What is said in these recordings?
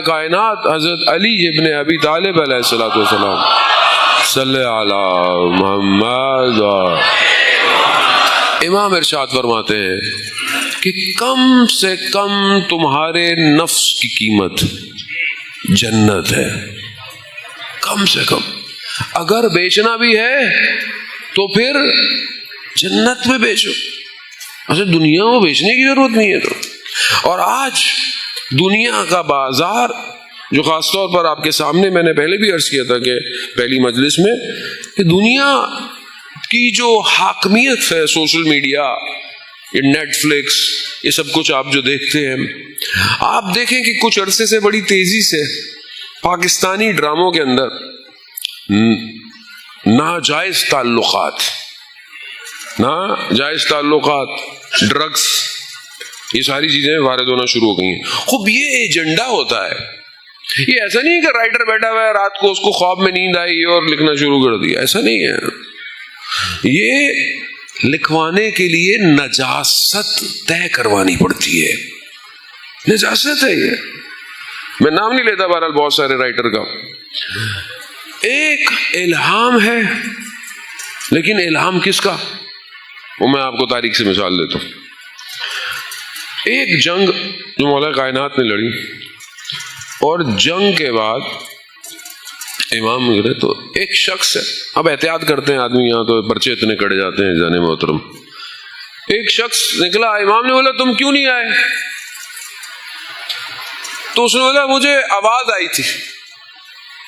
کائنات حضرت علی ابن ابی طالب علیہ الصلوۃ والسلام صلی علی محمد. امام ارشاد فرماتے ہیں کہ کم سے کم تمہارے نفس کی قیمت جنت ہے. کم سے کم اگر بیچنا بھی ہے تو پھر جنت میں بیچو. اچھا دنیا کو بیچنے کی ضرورت نہیں ہے. تو اور آج دنیا کا بازار جو خاص طور پر آپ کے سامنے میں نے پہلے بھی عرض کیا تھا کہ پہلی مجلس میں کہ دنیا کی جو حاکمیت ہے سوشل میڈیا، یہ نیٹ فلکس، یہ سب کچھ آپ جو دیکھتے ہیں، آپ دیکھیں کہ کچھ عرصے سے بڑی تیزی سے پاکستانی ڈراموں کے اندر ناجائز تعلقات، ڈرگس، یہ ساری چیزیں وارد ہونا شروع ہو گئی ہیں. خوب یہ ایجنڈا ہوتا ہے. یہ ایسا نہیں کہ رائٹر بیٹھا ہوا ہے رات کو اس کو خواب میں نیند آئی اور لکھنا شروع کر دیا. ایسا نہیں ہے. یہ لکھوانے کے لیے نجاست طے کروانی پڑتی ہے. نجاست ہے. یہ میں نام نہیں لیتا بہرحال بہت سارے رائٹر کا. ایک الہام ہے، لیکن الہام کس کا؟ وہ میں آپ کو تاریخ سے مثال دیتا ہوں. ایک جنگ جو مولا کائنات نے لڑی، اور جنگ کے بعد امام گرے تو ایک شخص ہے، اب احتیاط کرتے ہیں آدمی، یہاں تو پرچے اتنے کٹ جاتے ہیں جانے محترم. ایک شخص نکلا، امام نے بولا تم کیوں نہیں آئے؟ تو اس نے بولا مجھے آواز آئی تھی،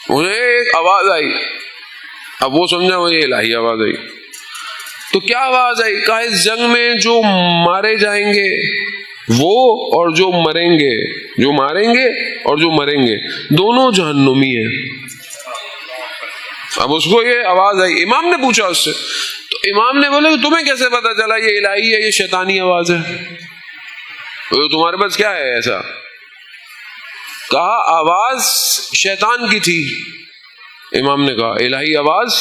مجھے ایک آواز آئی. اب وہ سمجھا وہ یہ الہی آواز آئی. تو کیا آواز آئی؟ کہا اس جنگ میں جو مارے جائیں گے وہ اور جو مریں گے، جو ماریں گے اور جو مریں گے دونوں جہنمی ہیں. اب اس کو یہ آواز آئی. امام نے پوچھا اس سے، تو امام نے بولا تمہیں کیسے پتا چلا یہ الہی ہے، یہ شیطانی آواز ہے؟ تمہارے پاس کیا ہے ایسا؟ کہا آواز شیطان کی تھی. امام نے کہا الہی آواز،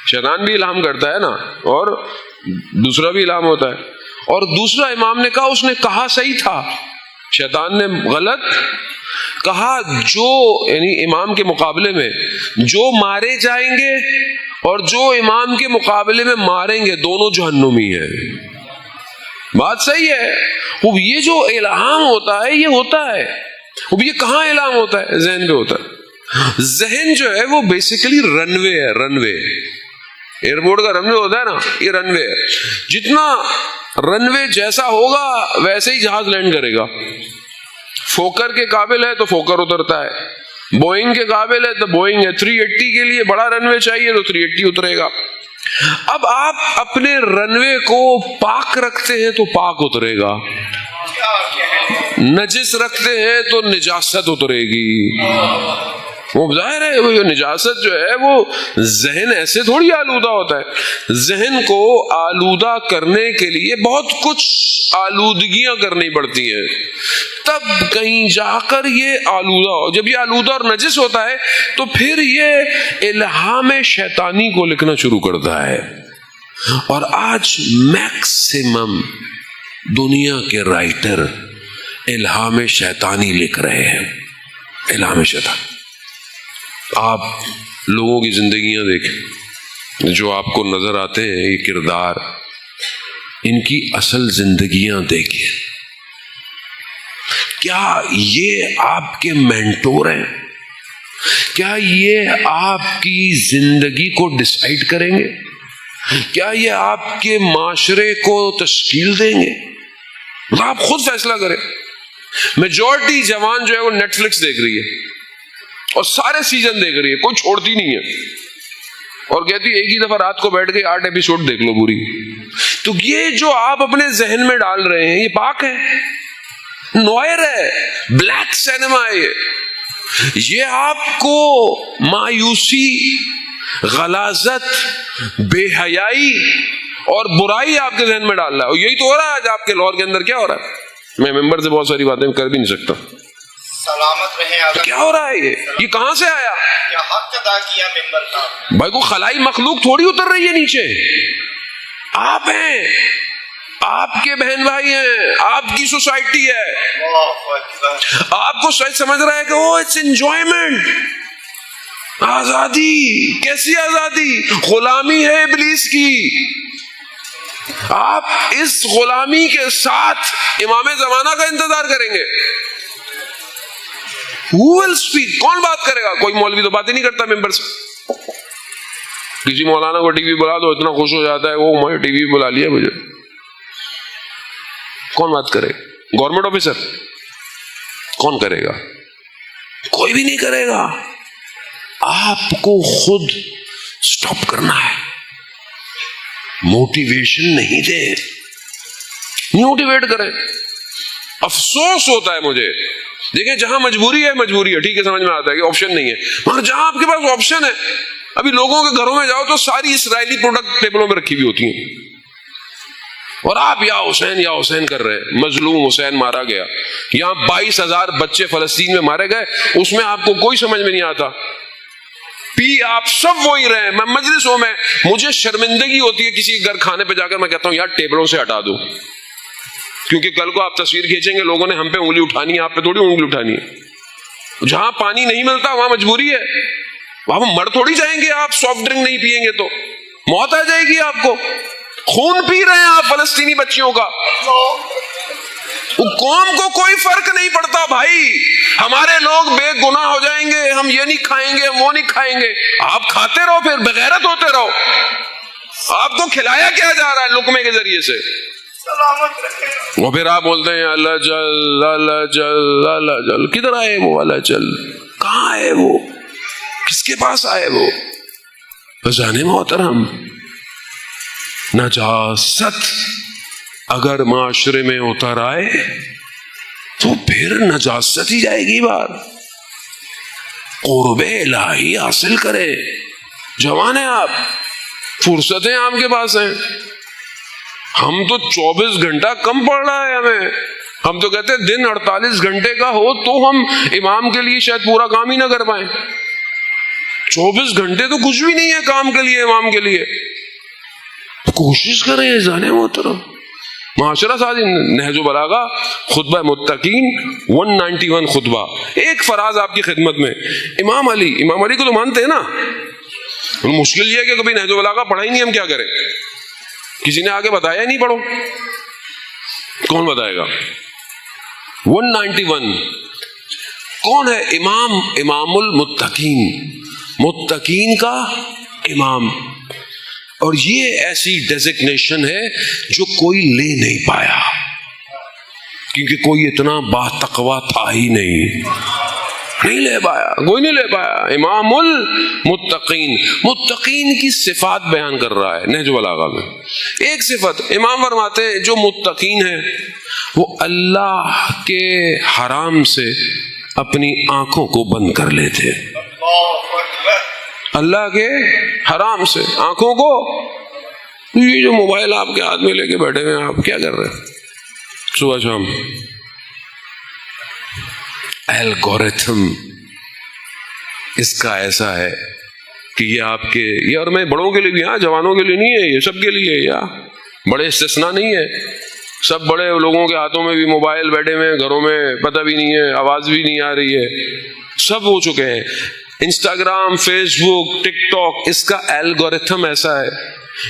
شیطان بھی الہام کرتا ہے نا، اور دوسرا بھی الہام ہوتا ہے. اور دوسرا امام نے کہا اس نے کہا صحیح تھا، شیطان نے غلط کہا. جو یعنی امام کے مقابلے میں جو مارے جائیں گے اور جو امام کے مقابلے میں ماریں گے دونوں جہنمی ہیں. بات صحیح ہے. وہ یہ جو الہام ہوتا ہے یہ ہوتا ہے. وہ یہ کہاں الہام ہوتا ہے؟ ذہن پہ ہوتا ہے. ذہن جو ہے وہ بیسیکلی رن وے ہے. رن وے ایئرپورٹ کا رن وے ہوتا ہے نا، یہ رن وے ہے. جتنا رن وے جیسا ہوگا ویسے ہی جہاز لینڈ کرے گا. فوکر کے قابل ہے تو فوکر اترتا ہے، بوئنگ کے قابل ہے تو بوئنگ ہے. 380 کے لیے بڑا رن وے چاہیے تو 380 اترے گا. اب آپ اپنے رن وے کو پاک رکھتے ہیں تو پاک اترے گا، نجس رکھتے ہیں تو نجاست اترے گی. وہ ظاہر ہے وہ نجاست جو ہے وہ ذہن ایسے تھوڑی آلودہ ہوتا ہے. ذہن کو آلودہ کرنے کے لیے بہت کچھ آلودگیاں کرنی پڑتی ہیں، تب کہیں جا کر یہ آلودہ ہو. جب یہ آلودہ اور نجس ہوتا ہے تو پھر یہ الہام شیطانی کو لکھنا شروع کرتا ہے. اور آج میکسیمم دنیا کے رائٹر الہام شیطانی لکھ رہے ہیں. الہام شیطانی. آپ لوگوں کی زندگیاں دیکھیں جو آپ کو نظر آتے ہیں، یہ کردار، ان کی اصل زندگیاں دیکھیں. کیا یہ آپ کے مینٹور ہیں؟ کیا یہ آپ کی زندگی کو ڈیسائیڈ کریں گے؟ کیا یہ آپ کے معاشرے کو تشکیل دیں گے؟ آپ خود فیصلہ کریں. میجورٹی جوان جو ہے وہ نیٹ فلکس دیکھ رہی ہے اور سارے سیزن دیکھ رہی ہے، کوئی چھوڑتی نہیں ہے، اور کہتی ہے ایک ہی دفعہ رات کو بیٹھ کے 8 ایپیسوڈ دیکھ لو پوری. تو یہ جو آپ اپنے ذہن میں ڈال رہے ہیں یہ پاک ہے، نوائر ہے، بلیک سینما ہے. یہ آپ کو مایوسی، غلاظت، بے حیائی اور برائی آپ کے ذہن میں ڈال رہا ہے. اور یہی تو ہو رہا ہے آج آپ کے لاہور کے اندر. کیا ہو رہا ہے؟ میں ممبر سے بہت ساری باتیں کر بھی نہیں سکتا. سلامت رہے. کیا ہو رہا ہے؟ یہ کہاں سے آیا؟ کیا حق ادا کیا ممبر کا؟ بھائی کو خلائی مخلوق تھوڑی اتر رہی ہے نیچے، آپ ہیں. آپ کے بہن بھائی ہیں, آپ کی سوسائٹی ہے, اللہ اکبر. آپ کو شاید سمجھ رہا ہے کہ وہ اٹس انجوائمنٹ, آزادی. کیسی آزادی؟ غلامی ہے ابلیس کی. آپ اس غلامی کے ساتھ امام زمانہ کا انتظار کریں گے. Who will speak؟ کون بات کرے گا؟ کوئی مولوی تو بات ہی نہیں کرتا ممبر سے. کسی مولانا کو ٹی وی بلا دو, اتنا خوش ہو جاتا ہے وہ, میں ٹی وی بلا لیا مجھے. کون بات کرے؟ گورنمنٹ آفیسر کون کرے گا؟ کوئی بھی نہیں کرے گا. آپ کو خود سٹاپ کرنا ہے. موٹیویشن نہیں دے, موٹیویٹ کریں. افسوس ہوتا ہے مجھے, دیکھیں جہاں مجبوری ہے مجبوری ہے, ٹھیک ہے, سمجھ میں آتا ہے کہ آپشن نہیں ہے, مگر جہاں آپ کے پاس آپشن ہے, ابھی لوگوں کے گھروں میں جاؤ تو ساری اسرائیلی پروڈکٹ ٹیبلوں میں رکھی ہوئی ہوتی ہیں, اور آپ یا حسین کر رہے ہیں. مظلوم حسین مارا گیا, یہاں 22,000 بچے فلسطین میں مارے گئے, اس میں آپ کو کوئی سمجھ میں نہیں آتا. پی آپ سب وہی رہے. میں مجلسوں میں مجھے شرمندگی ہوتی ہے کسی گھر کھانے پہ جا کر, میں کہتا ہوں یار ٹیبلوں سے ہٹا دو, کیونکہ کل کو آپ تصویر کھینچیں گے, لوگوں نے ہم پہ انگلی اٹھانی ہے, آپ پہ تھوڑی انگلی اٹھانی ہے. جہاں پانی نہیں ملتا وہاں مجبوری ہے, وہاں مر تھوڑی جائیں گے آپ. سافٹ ڈرنک نہیں پیئیں گے تو موت آ جائے گی آپ کو. خون پی رہے ہیں آپ فلسطینی بچیوں کا. قوم کو کوئی فرق نہیں پڑتا بھائی. ہمارے لوگ بے گناہ ہو جائیں گے, ہم یہ نہیں کھائیں گے, ہم وہ نہیں کھائیں گے. آپ کھاتے رہو, پھر بغیرت ہوتے رہو. آپ کو کھلایا کیا جا رہا ہے لقمے کے ذریعے سے, سلامت رہے. وہ پھر آپ بولتے ہیں اللہ جل اللہ جل اللہ جل. کدھر آئے وہ اللہ جل؟ کہاں آئے وہ؟ کس کے پاس آئے وہ؟ بزانے محترم, نجاست اگر معاشرے میں اتر آئے تو پھر نجاست ہی جائے گی بات. قرب الہی حاصل کرے. جوان ہیں آپ, فرصتیں آپ کے پاس ہیں. ہم تو 24 گھنٹہ کم پڑ رہا ہے ہمیں. ہم تو کہتے ہیں دن 48 گھنٹے کا ہو تو ہم امام کے لیے شاید پورا کام ہی نہ کر پائیں. 24 گھنٹے تو کچھ بھی نہیں ہے کام کے لیے, امام کے لیے. کوشش کریں جانے محترم. معاشرہ سازی, نہج البلاغہ خطبہ متقین 191 خطبہ. ایک فراز آپ کی خدمت میں. امام علی کو تو مانتے ہیں نا. مشکل یہ ہے کہ کبھی نہج البلاغہ پڑھا ہی نہیں, ہم کیا کریں؟ کسی نے آگے بتایا نہیں پڑھو, کون بتائے گا؟ 191 کون ہے؟ امام المتقین, متقین کا امام. اور یہ ایسی ڈیزگنیشن ہے جو کوئی لے نہیں پایا, کیونکہ کوئی اتنا باتقوا تھا ہی نہیں لے پایا, کوئی نہیں لے پایا. امام المتقین, متقین کی صفات بیان کر رہا ہے نہج البلاغہ میں. ایک صفت امام فرماتے ہیں جو متقین ہیں وہ اللہ کے حرام سے اپنی آنکھوں کو بند کر لیتے. اللہ کے حرام سے آنکھوں کو. یہ جو موبائل آپ کے ہاتھ میں لے کے بیٹھے ہوئے ہیں, آپ کیا کر رہے ہیں صبح شام؟ الگورتھم اس کا ایسا ہے کہ یہ آپ کے, یہ اور میں بڑوں کے لیے بھی, ہاں جوانوں کے لیے نہیں ہے, یہ سب کے لیے, یا بڑے استثناء نہیں ہے. سب بڑے لوگوں کے ہاتھوں میں بھی موبائل بیٹھے ہوئے ہیں, گھروں میں پتہ بھی نہیں ہے, آواز بھی نہیں آ رہی ہے, سب ہو چکے ہیں. انسٹاگرام, فیس بک, ٹک ٹاک, اس کا الگورتھم ایسا ہے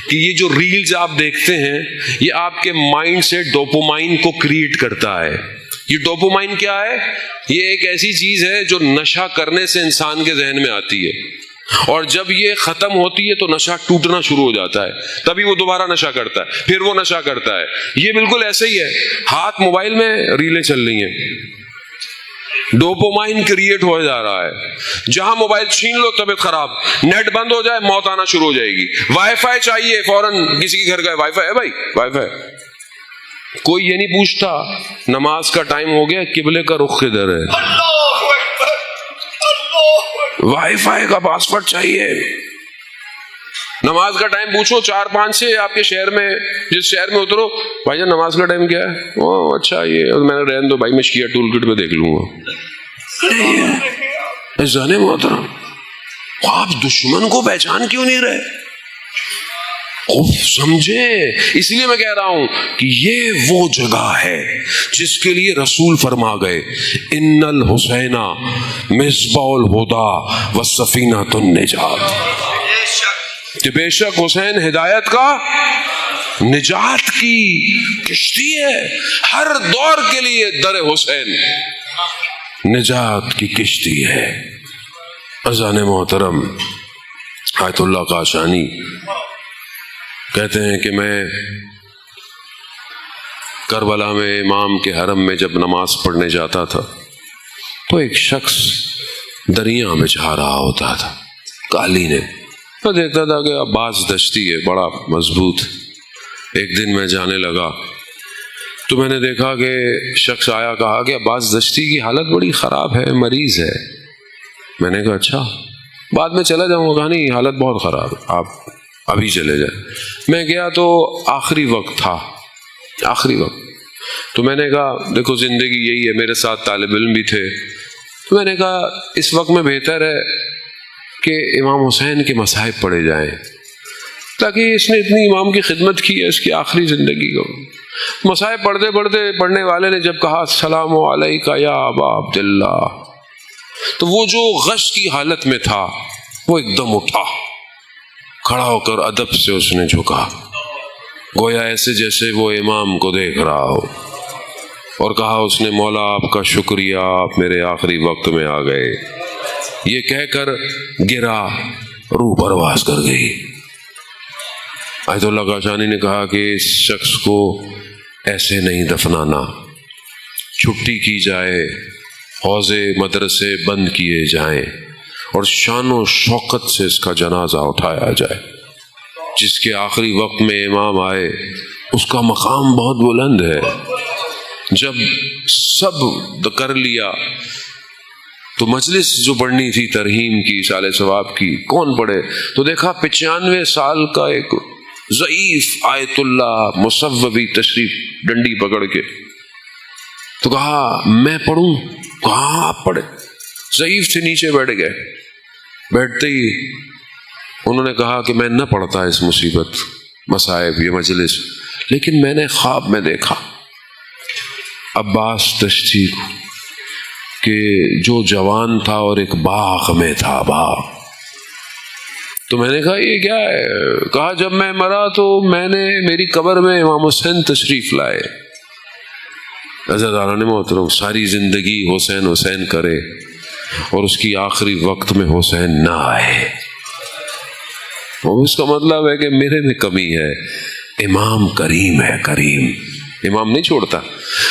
کہ یہ جو ریلز آپ دیکھتے ہیں یہ آپ کے مائنڈ سے ڈوپامائن کو کریٹ کرتا ہے. یہ ڈوپامائن کیا ہے؟ یہ ایک ایسی چیز ہے جو نشہ کرنے سے انسان کے ذہن میں آتی ہے, اور جب یہ ختم ہوتی ہے تو نشہ ٹوٹنا شروع ہو جاتا ہے, تبھی وہ دوبارہ نشہ کرتا ہے, پھر وہ نشہ کرتا ہے. یہ بالکل ایسے ہی ہے. ہاتھ موبائل میں ریلیں چل رہی ہیں, ڈوپامائن کریٹ ہو جا رہا ہے. جہاں موبائل چھین لو طبیعت خراب, نیٹ بند ہو جائے موت آنا شروع ہو جائے گی. وائی فائی چاہیے فوراً, کسی کے گھر گئے وائی فائی ہے بھائی, وائی فائی. کوئی یہ نہیں پوچھتا نماز کا ٹائم ہو گیا, قبلے کا رخ کدھر ہے. وائی فائی کا پاسورڈ چاہیے. نماز کا ٹائم پوچھو 4-5 سے آپ کے شہر میں, جس شہر میں اترو, بھائی جان نماز کا ٹائم کیا ہے؟ او اچھا, یہ میں نے رہن دو بھائی, میں شیعہ ٹول کٹ پہ دیکھ لوں گا. جانے محترم, آپ دشمن کو پہچان کیوں نہیں رہے؟ سمجھے؟ اس لیے میں کہہ رہا ہوں کہ یہ وہ جگہ ہے جس کے لیے رسول فرما گئے ان الحسین مصباح الہدی والسفینۃ النجات، کہ بے شک حسین ہدایت کا، نجات کی کشتی ہے. ہر دور کے لیے در حسین نجات کی کشتی ہے. اذان محترم، آیت اللہ قاشانی کہتے ہیں کہ میں کربلا میں امام کے حرم میں جب نماز پڑھنے جاتا تھا تو ایک شخص دریا بچھا رہا ہوتا تھا کالی نے. میں دیکھتا تھا کہ عباس دشتی ہے، بڑا مضبوط. ایک دن میں جانے لگا تو میں نے دیکھا کہ شخص آیا، کہا کہ عباس دشتی کی حالت بڑی خراب ہے، مریض ہے. میں نے کہا اچھا، بعد میں چلا جاؤں گا. کہا نہیں، حالت بہت خراب ہے، آپ ابھی چلے جائیں. میں گیا تو آخری وقت تھا، آخری وقت. تو میں نے کہا دیکھو زندگی یہی ہے، میرے ساتھ طالب علم بھی تھے. تو میں نے کہا اس وقت میں بہتر ہے کہ امام حسین کے مصائب پڑھے جائیں، تاکہ اس نے اتنی امام کی خدمت کی ہے، اس کی آخری زندگی کو. مصائب پڑھتے پڑھتے پڑھنے والے نے جب کہا السلام علیکہ یا ابا عبداللہ، تو وہ جو غش کی حالت میں تھا وہ ایک دم اٹھا، کھڑا ہو کر ادب سے اس نے جھکا، گویا ایسے جیسے وہ امام کو دیکھ رہا ہو، اور کہا اس نے مولا آپ کا شکریہ، آپ میرے آخری وقت میں آ گئے. یہ کہہ کر گرا، روح پرواز کر گئی. آیت اللہ قاشانی نے کہا کہ اس شخص کو ایسے نہیں دفنانا، چھٹی کی جائے، حوضے مدرسے بند کیے جائیں اور شان و شوقت سے اس کا جنازہ اٹھایا جائے. جس کے آخری وقت میں امام آئے اس کا مقام بہت بلند ہے. جب سب کر لیا تو مجلس جو پڑھنی تھی ترہیم کی، سال ثواب کی، کون پڑھے؟ تو دیکھا 95 سال کا ایک ضعیف آیت اللہ مصوبی تشریف ڈنڈی پکڑ کے. تو کہا میں پڑھوں؟ کہا آپ پڑھے. ضعیف سے نیچے بیٹھ گئے. بیٹھتے ہی انہوں نے کہا کہ میں نہ پڑھتا اس مصیبت مصائب یہ مجلس، لیکن میں نے خواب میں دیکھا عباس دشتی کہ جو جوان تھا اور ایک باغ میں تھا، باغ. تو میں نے کہا یہ کیا ہے؟ کہا جب میں مرا تو میں نے میری قبر میں امام حسین تشریف لائے. عزیزان محترم، ساری زندگی حسین حسین کرے اور اس کی آخری وقت میں حسین نہ آئے، اس کا مطلب ہے کہ میرے میں کمی ہے. امام کریم ہے، کریم، امام نہیں چھوڑتا.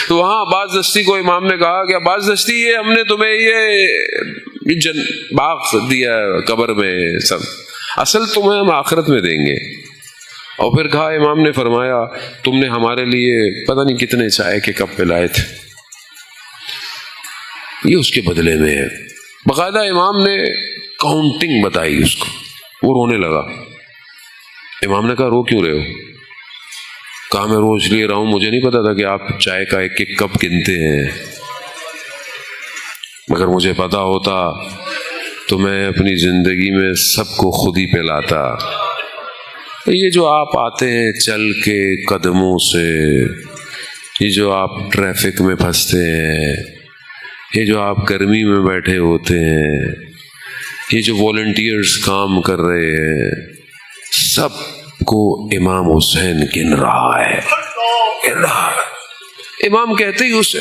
تو وہاں عباس دشتی کو امام نے کہا کہ عباس دشتی یہ ہم نے تمہیں یہ باغ دیا قبر میں، سب اصل تمہیں ہم آخرت میں دیں گے. اور پھر کہا امام نے فرمایا تم نے ہمارے لیے پتہ نہیں کتنے چائے کے کپ پلائے تھے، یہ اس کے بدلے میں ہے. باقاعدہ امام نے کاؤنٹنگ بتائی اس کو. وہ رونے لگا. امام نے کہا رو کیوں رہے ہو؟ کہا میں روز لے رہا ہوں، مجھے نہیں پتا تھا کہ آپ چائے کا ایک ایک کپ گنتے ہیں، مگر مجھے پتا ہوتا تو میں اپنی زندگی میں سب کو خود ہی پلاتا. یہ جو آپ آتے ہیں چل کے قدموں سے، یہ جو آپ ٹریفک میں پھنستے ہیں، یہ جو آپ گرمی میں بیٹھے ہوتے ہیں، یہ جو والنٹیئرز کام کر رہے ہیں، سب کو امام حسین گن رہا ہے. امام کہتے ہی اسے